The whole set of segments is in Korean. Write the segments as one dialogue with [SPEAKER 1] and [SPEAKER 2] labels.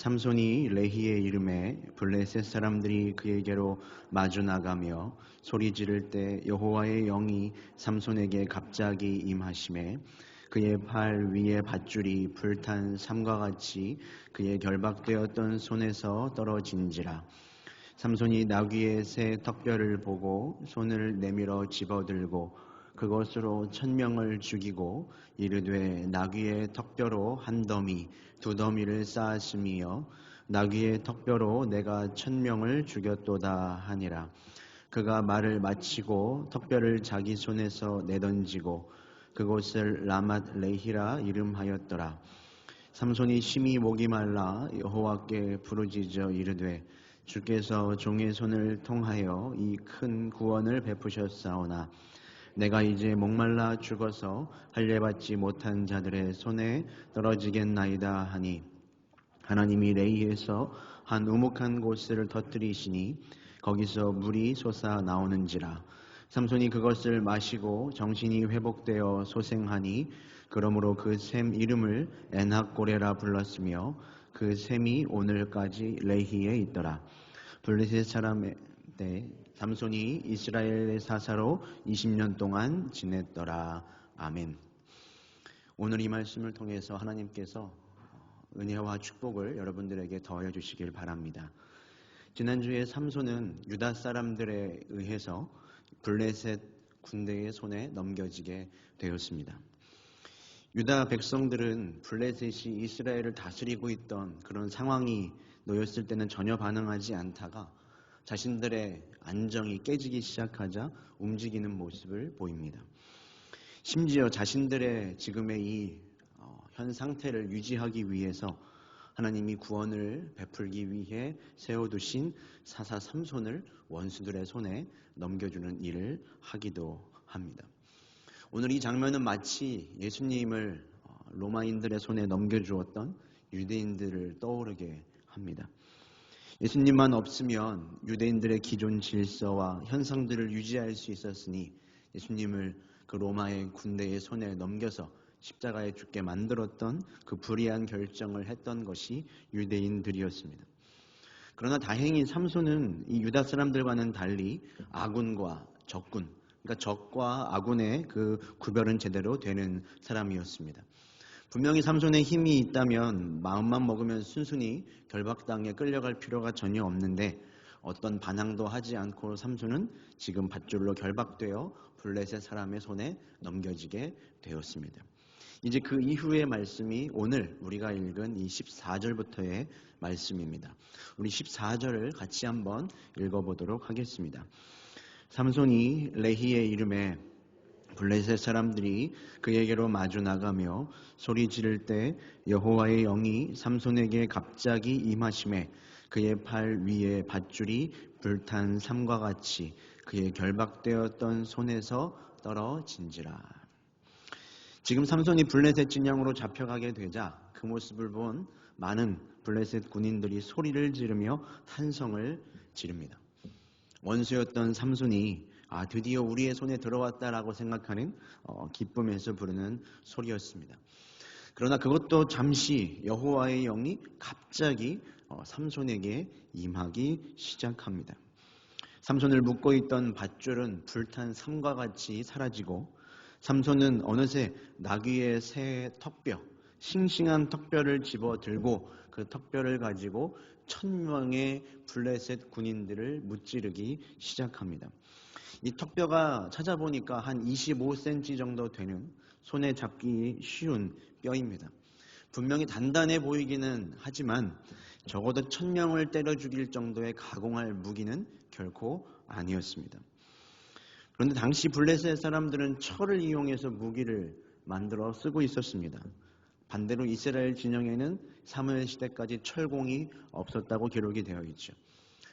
[SPEAKER 1] 삼손이 레히의 이름에 블레셋 사람들이 그에게로 마주 나가며 소리 지를 때 여호와의 영이 삼손에게 갑자기 임하심에 그의 팔 위에 밧줄이 불탄 삼과 같이 그의 결박되었던 손에서 떨어진지라. 삼손이 나귀의 새 턱뼈를 보고 손을 내밀어 집어들고 그것으로 1,000명을 죽이고 이르되 나귀의 턱뼈로 한 더미 두 더미를 쌓았으며 나귀의 턱뼈로 내가 1,000명을 죽였도다 하니라. 그가 말을 마치고 턱뼈를 자기 손에서 내던지고 그곳을 라맛 레히라 이름하였더라. 삼손이 심히 목이 말라 여호와께 부르짖어 이르되 주께서 종의 손을 통하여 이 큰 구원을 베푸셨사오나 내가 이제 목말라 죽어서 할례받지 못한 자들의 손에 떨어지겠나이다 하니 하나님이 레히에서 한 우묵한 곳을 터뜨리시니 거기서 물이 솟아 나오는지라. 삼손이 그것을 마시고 정신이 회복되어 소생하니 그러므로 그 샘 이름을 엔학고레라 불렀으며 그 샘이 오늘까지 레히에 있더라. 블레셋 사람의 때 삼손이 이스라엘의 사사로 20년 동안 지냈더라. 아멘. 오늘 이 말씀을 통해서 하나님께서 은혜와 축복을 여러분들에게 더해 주시길 바랍니다. 지난주에 삼손은 유다 사람들에 의해서 블레셋 군대의 손에 넘겨지게 되었습니다. 유다 백성들은 블레셋이 이스라엘을 다스리고 있던 그런 상황이 놓였을 때는 전혀 반응하지 않다가 자신들의 안정이 깨지기 시작하자 움직이는 모습을 보입니다. 심지어 자신들의 지금의 이 현 상태를 유지하기 위해서 하나님이 구원을 베풀기 위해 세워두신 사사 삼손을 원수들의 손에 넘겨주는 일을 하기도 합니다. 오늘 이 장면은 마치 예수님을 로마인들의 손에 넘겨주었던 유대인들을 떠오르게 합니다. 예수님만 없으면 유대인들의 기존 질서와 현상들을 유지할 수 있었으니 예수님을 그 로마의 군대의 손에 넘겨서 십자가에 죽게 만들었던 그 불의한 결정을 했던 것이 유대인들이었습니다. 그러나 다행히 삼손은 이 유다 사람들과는 달리 아군과 적군, 그러니까 적과 아군의 그 구별은 제대로 되는 사람이었습니다. 분명히 삼손의 힘이 있다면 마음만 먹으면 순순히 결박당에 끌려갈 필요가 전혀 없는데 어떤 반항도 하지 않고 삼손은 지금 밧줄로 결박되어 블레셋 사람의 손에 넘겨지게 되었습니다. 이제 그 이후의 말씀이 오늘 우리가 읽은 이 14절부터의 말씀입니다. 우리 14절을 같이 한번 읽어보도록 하겠습니다. 삼손이 레히의 이름에 블레셋 사람들이 그에게로 마주 나가며 소리 지를 때 여호와의 영이 삼손에게 갑자기 임하심에 그의 팔 위에 밧줄이 불탄 삼과 같이 그의 결박되었던 손에서 떨어진지라. 지금 삼손이 블레셋 진영으로 잡혀가게 되자 그 모습을 본 많은 블레셋 군인들이 소리를 지르며 탄성을 지릅니다. 원수였던 삼손이 드디어 우리의 손에 들어왔다라고 생각하는 기쁨에서 부르는 소리였습니다. 그러나 그것도 잠시 여호와의 영이 갑자기 삼손에게 임하기 시작합니다. 삼손을 묶고 있던 밧줄은 불탄 삼과 같이 사라지고 삼손은 어느새 나귀의 새 턱뼈, 싱싱한 턱뼈를 집어들고 그 턱뼈를 가지고 1,000명의 블레셋 군인들을 무찌르기 시작합니다. 이 턱뼈가 찾아보니까 한 25cm 정도 되는 손에 잡기 쉬운 뼈입니다. 분명히 단단해 보이기는 하지만 적어도 1,000명을 때려 죽일 정도의 가공할 무기는 결코 아니었습니다. 그런데 당시 블레셋 사람들은 철을 이용해서 무기를 만들어 쓰고 있었습니다. 반대로 이스라엘 진영에는 사무엘 시대까지 철공이 없었다고 기록이 되어 있죠.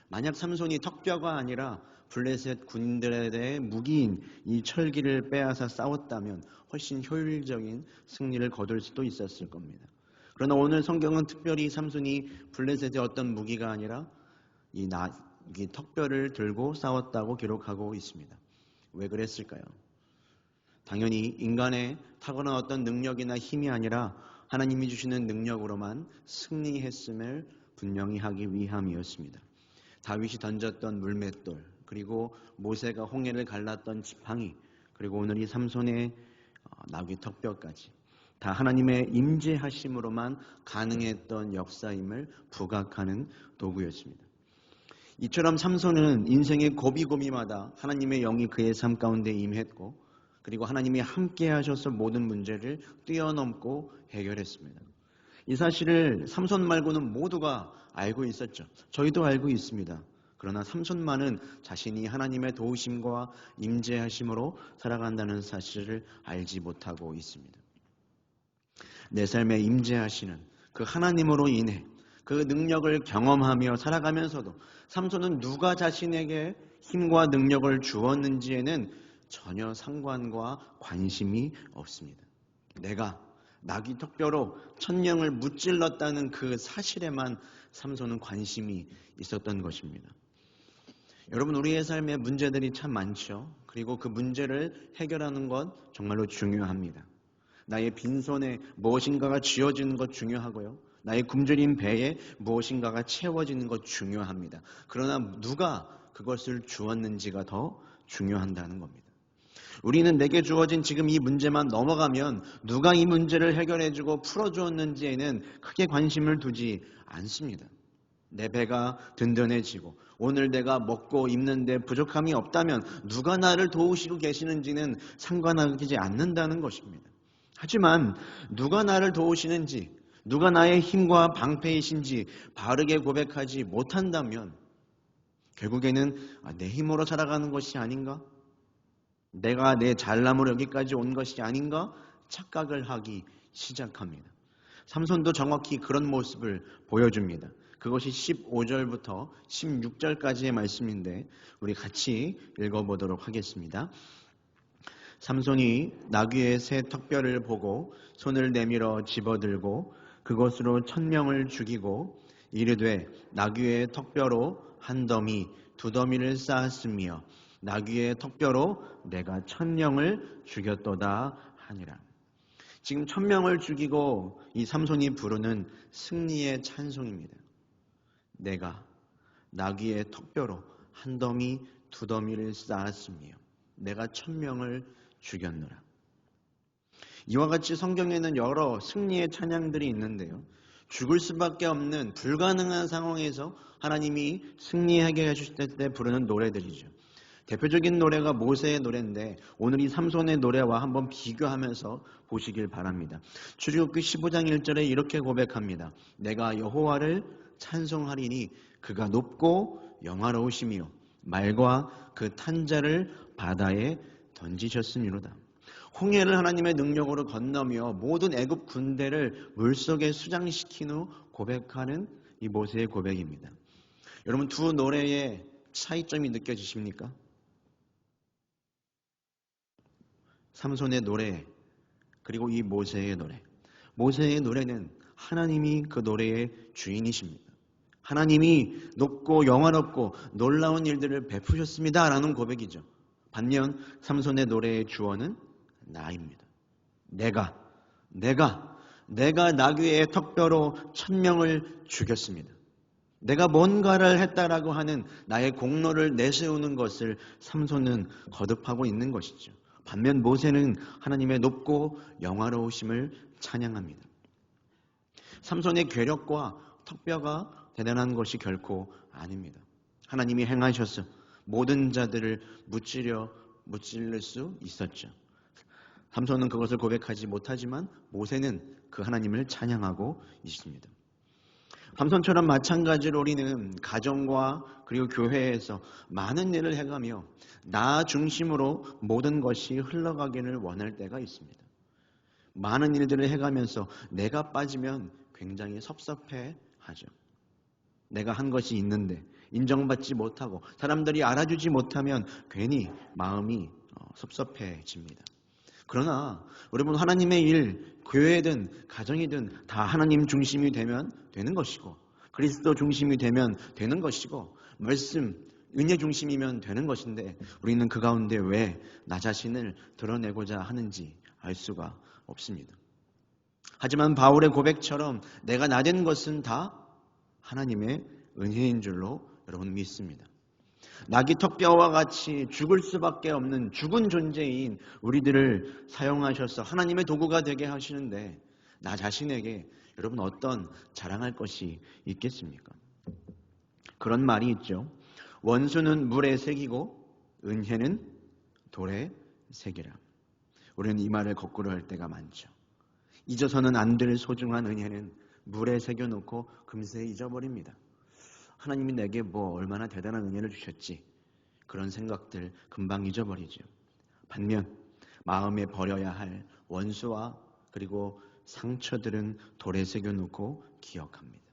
[SPEAKER 1] 만약 삼손이 턱뼈가 아니라 블레셋 군인들에 대해 무기인 이 철기를 빼앗아 싸웠다면 훨씬 효율적인 승리를 거둘 수도 있었을 겁니다. 그러나 오늘 성경은 특별히 삼손이 블레셋의 어떤 무기가 아니라 이 턱뼈를 들고 싸웠다고 기록하고 있습니다. 왜 그랬을까요? 당연히 인간의 타고난 어떤 능력이나 힘이 아니라 하나님이 주시는 능력으로만 승리했음을 분명히 하기 위함이었습니다. 다윗이 던졌던 물맷돌, 그리고 모세가 홍해를 갈랐던 지팡이, 그리고 오늘 이 삼손의 나귀 턱뼈까지 다 하나님의 임재하심으로만 가능했던 역사임을 부각하는 도구였습니다. 이처럼 삼손은 인생의 고비고비마다 하나님의 영이 그의 삶 가운데 임했고, 그리고 하나님이 함께 하셔서 모든 문제를 뛰어넘고 해결했습니다. 이 사실을 삼손 말고는 모두가 알고 있었죠. 저희도 알고 있습니다. 그러나 삼손만은 자신이 하나님의 도우심과 임재하심으로 살아간다는 사실을 알지 못하고 있습니다. 내 삶에 임재하시는 그 하나님으로 인해 그 능력을 경험하며 살아가면서도 삼손은 누가 자신에게 힘과 능력을 주었는지에는 전혀 상관과 관심이 없습니다. 내가 나귀 턱뼈로 천명을 무찔렀다는 그 사실에만 삼손은 관심이 있었던 것입니다. 여러분, 우리의 삶에 문제들이 참 많죠. 그리고 그 문제를 해결하는 것 정말로 중요합니다. 나의 빈손에 무엇인가가 쥐어지는 것 중요하고요. 나의 굶주린 배에 무엇인가가 채워지는 것 중요합니다. 그러나 누가 그것을 주었는지가 더 중요한다는 겁니다. 우리는 내게 주어진 지금 이 문제만 넘어가면 누가 이 문제를 해결해주고 풀어주었는지에는 크게 관심을 두지 않습니다. 내 배가 든든해지고 오늘 내가 먹고 입는데 부족함이 없다면 누가 나를 도우시고 계시는지는 상관하지 않는다는 것입니다. 하지만 누가 나를 도우시는지, 누가 나의 힘과 방패이신지 바르게 고백하지 못한다면 결국에는 내 힘으로 살아가는 것이 아닌가? 내가 내 잘남으로 여기까지 온 것이 아닌가? 착각을 하기 시작합니다. 삼손도 정확히 그런 모습을 보여줍니다. 그것이 15절부터 16절까지의 말씀인데 우리 같이 읽어보도록 하겠습니다. 삼손이 나귀의 새 턱뼈를 보고 손을 내밀어 집어들고 그것으로 천명을 죽이고 이르되 나귀의 턱뼈로 한 더미 두 더미를 쌓았으며 나귀의 턱뼈로 내가 천명을 죽였도다 하니라. 지금 천명을 죽이고 이 삼손이 부르는 승리의 찬송입니다. 내가 나귀의 턱뼈로 한 더미 두 더미를 쌓았으며 내가 천명을 죽였노라. 이와 같이 성경에는 여러 승리의 찬양들이 있는데요. 죽을 수밖에 없는 불가능한 상황에서 하나님이 승리하게 해주실 때 부르는 노래들이죠. 대표적인 노래가 모세의 노래인데 오늘 이 삼손의 노래와 한번 비교하면서 보시길 바랍니다. 출애굽기 15장 1절에 이렇게 고백합니다. 내가 여호와를 찬송하리니 그가 높고 영화로우시며 말과 그 탄자를 바다에 던지셨음이로다. 홍해를 하나님의 능력으로 건너며 모든 애굽 군대를 물속에 수장시킨 후 고백하는 이 모세의 고백입니다. 여러분, 두 노래의 차이점이 느껴지십니까? 삼손의 노래 그리고 이 모세의 노래. 모세의 노래는 하나님이 그 노래의 주인이십니다. 하나님이 높고 영화롭고 놀라운 일들을 베푸셨습니다 라는 고백이죠. 반면 삼손의 노래의 주어는 나입니다. 내가 나귀의 턱뼈로 천명을 죽였습니다. 내가 뭔가를 했다라고 하는 나의 공로를 내세우는 것을 삼손은 거듭하고 있는 것이죠. 반면 모세는 하나님의 높고 영화로우심을 찬양합니다. 삼손의 괴력과 턱뼈가 대단한 것이 결코 아닙니다. 하나님이 행하셔서 모든 자들을 무찔릴 수 있었죠. 삼손은 그것을 고백하지 못하지만 모세는 그 하나님을 찬양하고 있습니다. 삼손처럼 마찬가지로 우리는 가정과 그리고 교회에서 많은 일을 해가며 나 중심으로 모든 것이 흘러가기를 원할 때가 있습니다. 많은 일들을 해가면서 내가 빠지면 굉장히 섭섭해하죠. 내가 한 것이 있는데 인정받지 못하고 사람들이 알아주지 못하면 괜히 마음이 섭섭해집니다. 그러나 여러분, 하나님의 일, 교회든 가정이든 다 하나님 중심이 되면 되는 것이고 그리스도 중심이 되면 되는 것이고 말씀, 은혜 중심이면 되는 것인데 우리는 그 가운데 왜 나 자신을 드러내고자 하는지 알 수가 없습니다. 하지만 바울의 고백처럼 내가 나된 것은 다 하나님의 은혜인 줄로 여러분 믿습니다. 낙이 턱뼈와 같이 죽을 수밖에 없는 죽은 존재인 우리들을 사용하셔서 하나님의 도구가 되게 하시는데 나 자신에게 여러분 어떤 자랑할 것이 있겠습니까? 그런 말이 있죠. 원수는 물에 새기고 은혜는 돌에 새기라. 우리는 이 말을 거꾸로 할 때가 많죠. 잊어서는 안 될 소중한 은혜는 물에 새겨놓고 금세 잊어버립니다. 하나님이 내게 뭐 얼마나 대단한 은혜를 주셨지, 그런 생각들 금방 잊어버리죠. 반면 마음에 버려야 할 원수와 그리고 상처들은 돌에 새겨놓고 기억합니다.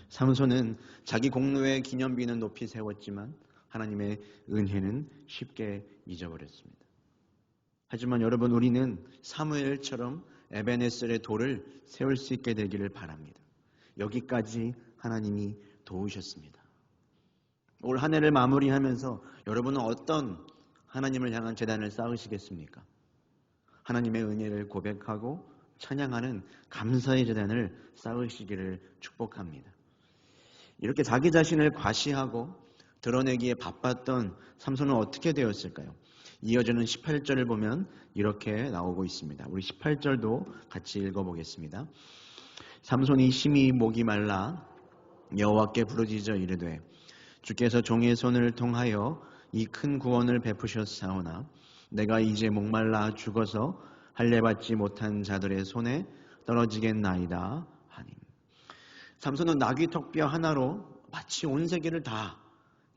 [SPEAKER 1] 삼손은 자기 공로의 기념비는 높이 세웠지만 하나님의 은혜는 쉽게 잊어버렸습니다. 하지만 여러분, 우리는 사무엘처럼 에베네셀의 돌을 세울 수 있게 되기를 바랍니다. 여기까지 하나님이 도우셨습니다. 올 한 해를 마무리하면서 여러분은 어떤 하나님을 향한 제단을 쌓으시겠습니까? 하나님의 은혜를 고백하고 찬양하는 감사의 제단을 쌓으시기를 축복합니다. 이렇게 자기 자신을 과시하고 드러내기에 바빴던 삼손은 어떻게 되었을까요? 이어지는 18절을 보면 이렇게 나오고 있습니다. 우리 18절도 같이 읽어보겠습니다. 삼손이 심히 목이 말라 여호와께 부르짖어 이르되 주께서 종의 손을 통하여 이 큰 구원을 베푸셨사오나 내가 이제 목말라 죽어서 할례받지 못한 자들의 손에 떨어지겠나이다 하니. 삼손은 나귀 턱뼈 하나로 마치 온 세계를 다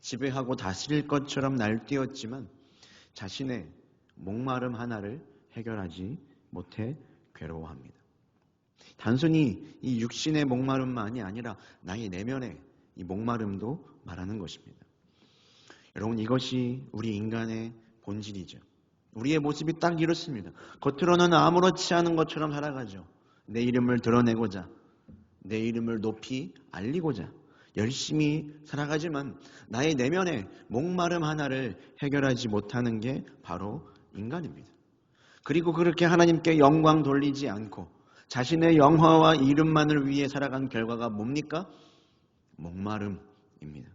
[SPEAKER 1] 지배하고 다스릴 것처럼 날뛰었지만 자신의 목마름 하나를 해결하지 못해 괴로워합니다. 단순히 이 육신의 목마름만이 아니라 나의 내면의 이 목마름도 말하는 것입니다. 여러분, 이것이 우리 인간의 본질이죠. 우리의 모습이 딱 이렇습니다. 겉으로는 아무렇지 않은 것처럼 살아가죠. 내 이름을 드러내고자, 내 이름을 높이 알리고자 열심히 살아가지만 나의 내면의 목마름 하나를 해결하지 못하는 게 바로 인간입니다. 그리고 그렇게 하나님께 영광 돌리지 않고 자신의 영화와 이름만을 위해 살아간 결과가 뭡니까? 목마름입니다.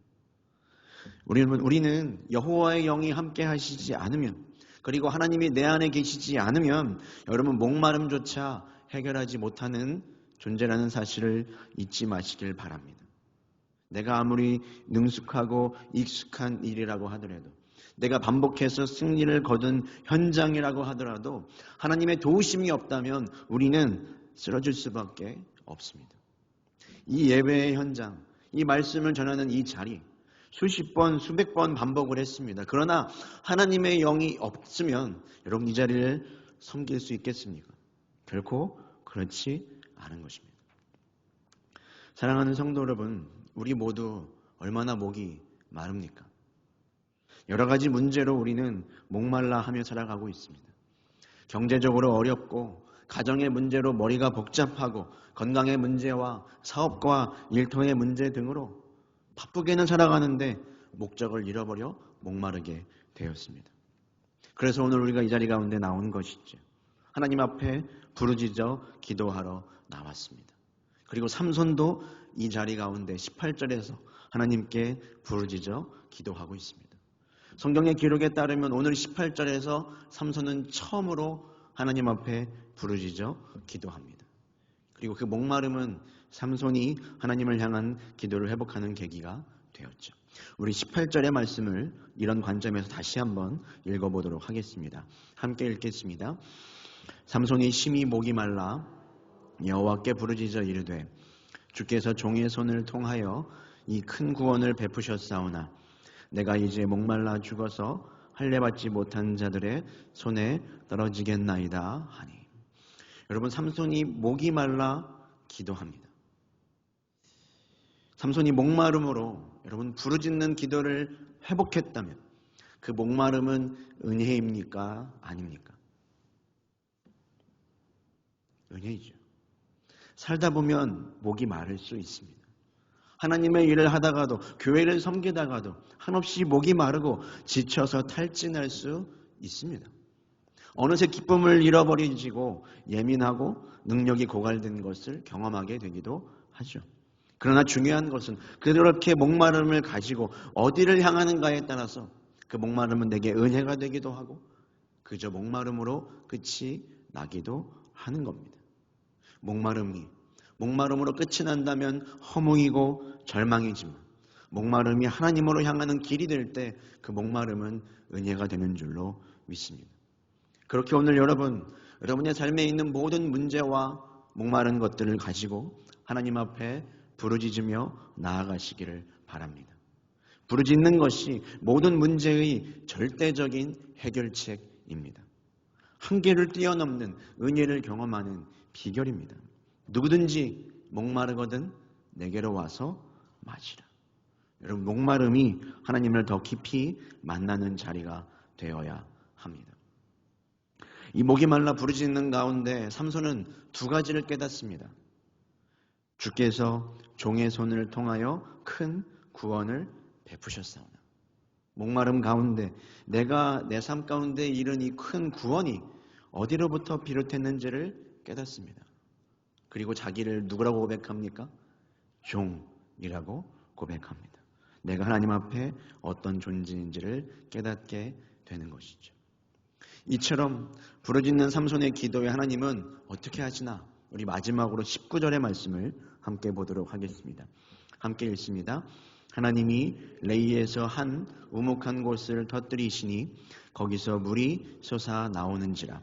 [SPEAKER 1] 우리는 여호와의 영이 함께 하시지 않으면, 그리고 하나님이 내 안에 계시지 않으면 여러분 목마름조차 해결하지 못하는 존재라는 사실을 잊지 마시길 바랍니다. 내가 아무리 능숙하고 익숙한 일이라고 하더라도, 내가 반복해서 승리를 거둔 현장이라고 하더라도 하나님의 도우심이 없다면 우리는 쓰러질 수밖에 없습니다. 이 예배의 현장, 이 말씀을 전하는 이 자리, 수십 번, 수백 번 반복을 했습니다. 그러나 하나님의 영이 없으면 여러분 이 자리를 섬길 수 있겠습니까? 결코 그렇지 않은 것입니다. 사랑하는 성도 여러분, 우리 모두 얼마나 목이 마릅니까? 여러 가지 문제로 우리는 목말라 하며 살아가고 있습니다. 경제적으로 어렵고, 가정의 문제로 머리가 복잡하고, 건강의 문제와 사업과 일터의 문제 등으로 바쁘게는 살아가는데 목적을 잃어버려 목마르게 되었습니다. 그래서 오늘 우리가 이 자리 가운데 나온 것이죠. 하나님 앞에 부르짖어 기도하러 나왔습니다. 그리고 삼손도 이 자리 가운데 18절에서 하나님께 부르짖어 기도하고 있습니다. 성경의 기록에 따르면 오늘 18절에서 삼손은 처음으로 하나님 앞에 부르짖어 기도합니다. 그리고 그 목마름은 삼손이 하나님을 향한 기도를 회복하는 계기가 되었죠. 우리 18절의 말씀을 이런 관점에서 다시 한번 읽어보도록 하겠습니다. 함께 읽겠습니다. 삼손이 심히 목이 말라 여호와께 부르짖어 이르되 주께서 종의 손을 통하여 이 큰 구원을 베푸셨사오나 내가 이제 목말라 죽어서 할례받지 못한 자들의 손에 떨어지겠나이다 하니. 여러분, 삼손이 목이 말라 기도합니다. 삼손이 목마름으로 여러분 부르짖는 기도를 회복했다면 그 목마름은 은혜입니까? 아닙니까? 은혜이죠. 살다 보면 목이 마를 수 있습니다. 하나님의 일을 하다가도, 교회를 섬기다가도 한없이 목이 마르고 지쳐서 탈진할 수 있습니다. 어느새 기쁨을 잃어버리고 예민하고 능력이 고갈된 것을 경험하게 되기도 하죠. 그러나 중요한 것은 그렇게 목마름을 가지고 어디를 향하는가에 따라서 그 목마름은 내게 은혜가 되기도 하고 그저 목마름으로 끝이 나기도 하는 겁니다. 목마름으로 끝이 난다면 허무이고 절망이지만 목마름이 하나님으로 향하는 길이 될 때 그 목마름은 은혜가 되는 줄로 믿습니다. 그렇게 오늘 여러분의 삶에 있는 모든 문제와 목마른 것들을 가지고 하나님 앞에 부르짖으며 나아가시기를 바랍니다. 부르짖는 것이 모든 문제의 절대적인 해결책입니다. 한계를 뛰어넘는 은혜를 경험하는 비결입니다. 누구든지 목마르거든 내게로 와서 마시라. 여러분, 목마름이 하나님을 더 깊이 만나는 자리가 되어야 합니다. 이 목이 말라 부르짖는 가운데 삼손은 두 가지를 깨닫습니다. 주께서 종의 손을 통하여 큰 구원을 베푸셨사오나. 목마름 가운데 내가 내 삶 가운데 이른 이 큰 구원이 어디로부터 비롯했는지를 깨닫습니다. 그리고 자기를 누구라고 고백합니까? 종이라고 고백합니다. 내가 하나님 앞에 어떤 존재인지를 깨닫게 되는 것이죠. 이처럼 부르짖는 삼손의 기도에 하나님은 어떻게 하시나? 우리 마지막으로 19절의 말씀을 함께 보도록 하겠습니다. 함께 읽습니다. 하나님이 레이에서 한 우묵한 곳을 터뜨리시니 거기서 물이 솟아 나오는지라.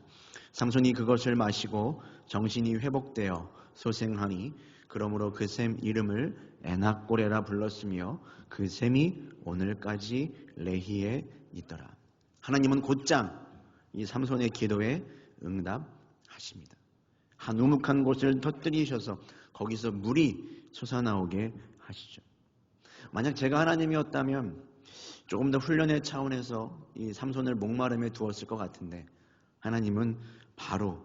[SPEAKER 1] 삼손이 그것을 마시고 정신이 회복되어 소생하니 그러므로 그 샘 이름을 에낙고레라 불렀으며 그 샘이 오늘까지 레히에 있더라. 하나님은 곧장 이 삼손의 기도에 응답하십니다. 한 우묵한 곳을 터뜨리셔서 거기서 물이 솟아나오게 하시죠. 만약 제가 하나님이었다면 조금 더 훈련의 차원에서 이 삼손을 목마름에 두었을 것 같은데 하나님은 바로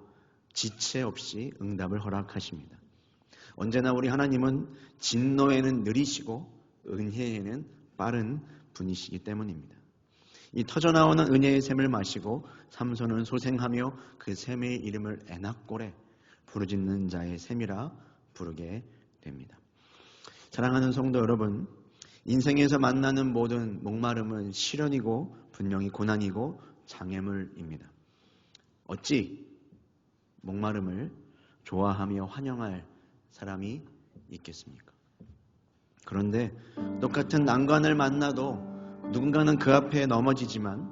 [SPEAKER 1] 지체 없이 응답을 허락하십니다. 언제나 우리 하나님은 진노에는 느리시고 은혜에는 빠른 분이시기 때문입니다. 이 터져나오는 은혜의 샘을 마시고 삼손은 소생하며 그 샘의 이름을 에낙고레, 부르짖는 자의 샘이라 부르게 됩니다. 사랑하는 성도 여러분, 인생에서 만나는 모든 목마름은 시련이고 분명히 고난이고 장애물입니다. 어찌 목마름을 좋아하며 환영할 사람이 있겠습니까? 그런데 똑같은 난관을 만나도 누군가는 그 앞에 넘어지지만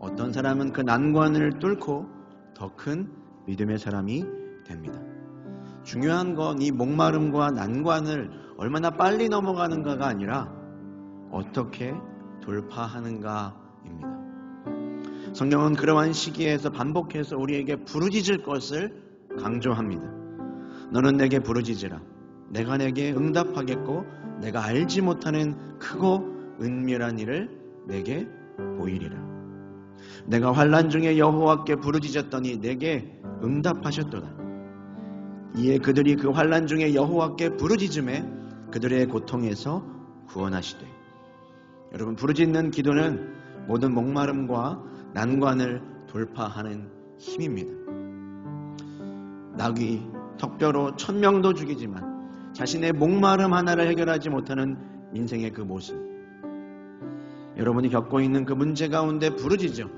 [SPEAKER 1] 어떤 사람은 그 난관을 뚫고 더 큰 믿음의 사람이 됩니다. 중요한 건 이 목마름과 난관을 얼마나 빨리 넘어가는가가 아니라 어떻게 돌파하는가입니다. 성경은 그러한 시기에서 반복해서 우리에게 부르짖을 것을 강조합니다. 너는 내게 부르짖으라. 내가 내게 응답하겠고 내가 알지 못하는 크고 은밀한 일을 내게 보이리라. 내가 환난 중에 여호와께 부르짖었더니 내게 응답하셨도다. 이에 그들이 그 환난 중에 여호와께 부르짖음에 그들의 고통에서 구원하시되. 여러분, 부르짖는 기도는 모든 목마름과 난관을 돌파하는 힘입니다. 낙이 턱뼈로 1000명도 죽이지만 자신의 목마름 하나를 해결하지 못하는 인생의 그 모습, 여러분이 겪고 있는 그 문제 가운데 부르짖어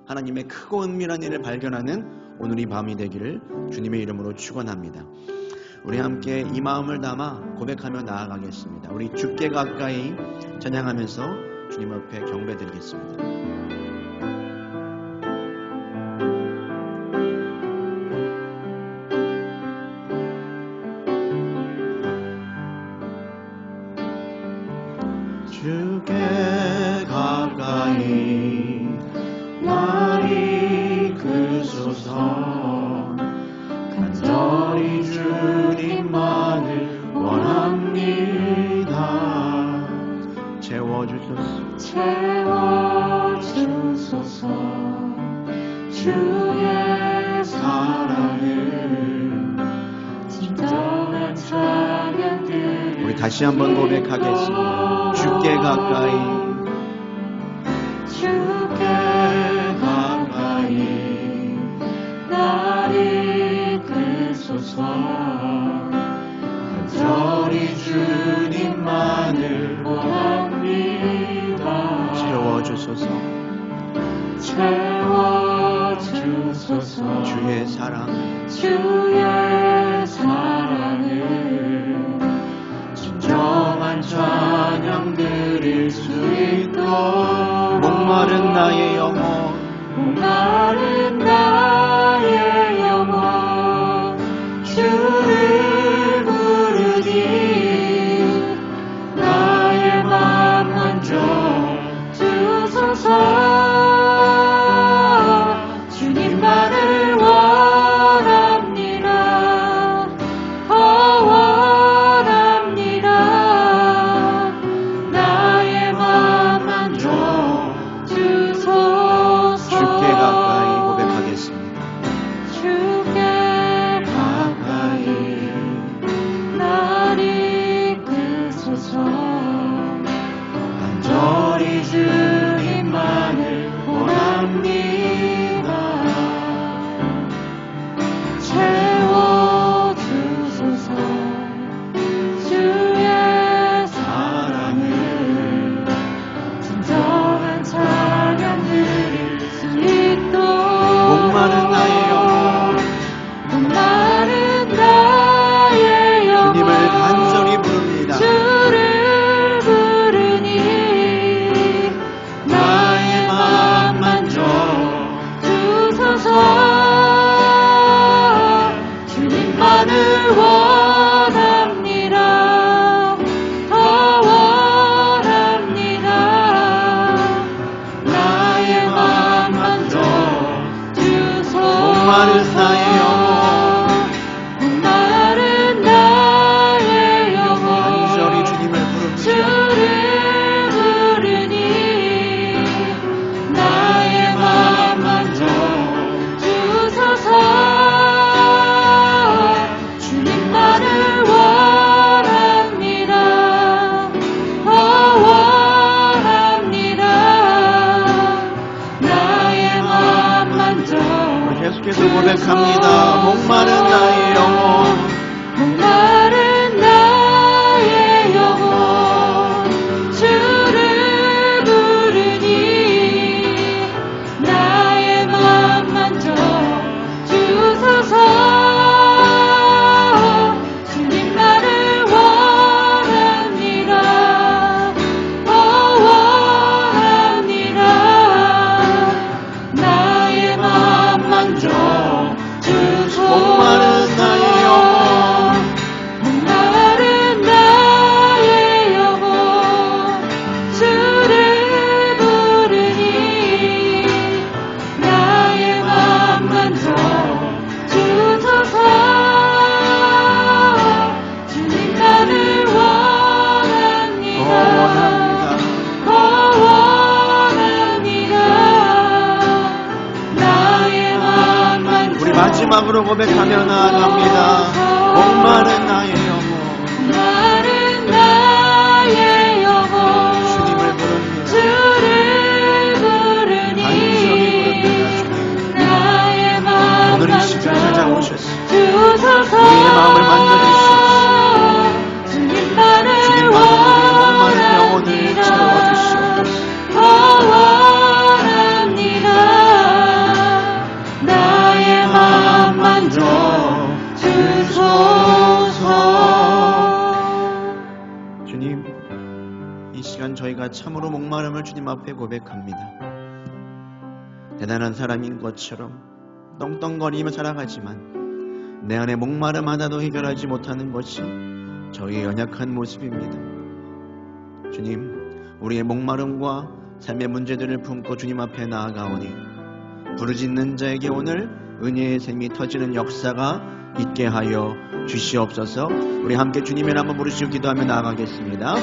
[SPEAKER 1] 하나님의 크고 은밀한 일을 발견하는 오늘이 밤이 되기를 주님의 이름으로 축원합니다. 우리 함께 이 마음을 담아 고백하며 나아가겠습니다. 우리 주께 가까이 찬양하면서 주님 앞에 경배드리겠습니다.
[SPEAKER 2] 주께 가까이 날 이끄소서. 간절히 주님만을 원합니다.
[SPEAKER 1] 채워주소서.
[SPEAKER 2] 채워주소서. 주의 사랑을 진정한 찬양들.
[SPEAKER 1] 우리 다시 한번 고백하겠습니다. 주께 가까이,
[SPEAKER 2] 주께 가까이
[SPEAKER 1] 채워주소서.
[SPEAKER 2] 채워주소서.
[SPEAKER 1] 주의 사랑,
[SPEAKER 2] 주의 사랑을 진정한 찬양 드릴 수 있도록
[SPEAKER 1] 목마른 나의 영혼,
[SPEAKER 2] 목마른 나의 영혼 주를 부르니 나의 맘 만져 주소서. 주님만을 원합니다. 원합니다. 나의 맘 만져 주소서.
[SPEAKER 1] 주께 가까이 고백하겠습니다.
[SPEAKER 2] 주께 가까이 날 이끄소서. 간절히 주님만을 원합니다. 채워주소서. 주의 사랑을 진정한 찬양 드릴 수 있도록
[SPEAKER 1] 목마른 나의 영혼,
[SPEAKER 2] 목마른 나의 영혼
[SPEAKER 1] 주님을 간절히 부릅니다.
[SPEAKER 2] 주를 부르니 나의 맘 만져 주소서. 주님만을 원합니다. 더 원합니다. 나의 맘 만져 주소서.
[SPEAKER 1] 목마른 나의 영혼,
[SPEAKER 2] 목마른 나의 영혼
[SPEAKER 1] 간절히 주님을 부릅니다.
[SPEAKER 2] 주를 부르니 나의 맘 만져 주소서. 주님만을 원합니다. 더 원합니다. 나의 맘 만져
[SPEAKER 1] 계속해서 고백합니다. 목마른 나의 영혼,
[SPEAKER 2] 목마른 나의 영혼 주를 부르니 나의 맘 만져 주소서. 주님만을 원합니다. 더 원합니다. 나의 맘 만져 주소서.
[SPEAKER 1] 목마른 나의 영혼,
[SPEAKER 2] 목마른 나의 영혼 주를 부르니 나의 맘 만져 주소서. 주님만을 원합니다. 더 원합니다. 나의 맘 만져
[SPEAKER 1] 우리 마지막으로 고백하며 나아갑니다. 목마른 나의 영혼,
[SPEAKER 2] 목마른 나의 영혼
[SPEAKER 1] 주님을 부릅니다.
[SPEAKER 2] 주를 부르니
[SPEAKER 1] 간절히 부릅니다. 주님,
[SPEAKER 2] 나의 맘
[SPEAKER 1] 오늘 이 시간 찾아오셨습니다.
[SPEAKER 2] 주소서.
[SPEAKER 1] 우리의 마음을 만져주시옵소서.
[SPEAKER 2] 주님만을
[SPEAKER 1] 주님만으로 우리의 목마른 영혼을 채워주시옵소서.
[SPEAKER 2] 더 원합니다. 나의 맘 만져 주소서.
[SPEAKER 1] 주님, 이 시간 저희가 참으로 목마름을 주님 앞에 고백합니다. 대단한 사람인 것처럼 떵떵거리며 살아가지만 내 안에 목마름 하나도 해결하지 못하는 것이 저희의 연약한 모습입니다. 주님, 우리의 목마름과 삶의 문제들을 품고 주님 앞에 나아가오니 부르짖는 자에게 오늘 은혜의 샘이 터지는 역사가 있게 하여 주시옵소서. 우리 함께 주님의 이름 한번 부르시고 기도하며 나아가겠습니다.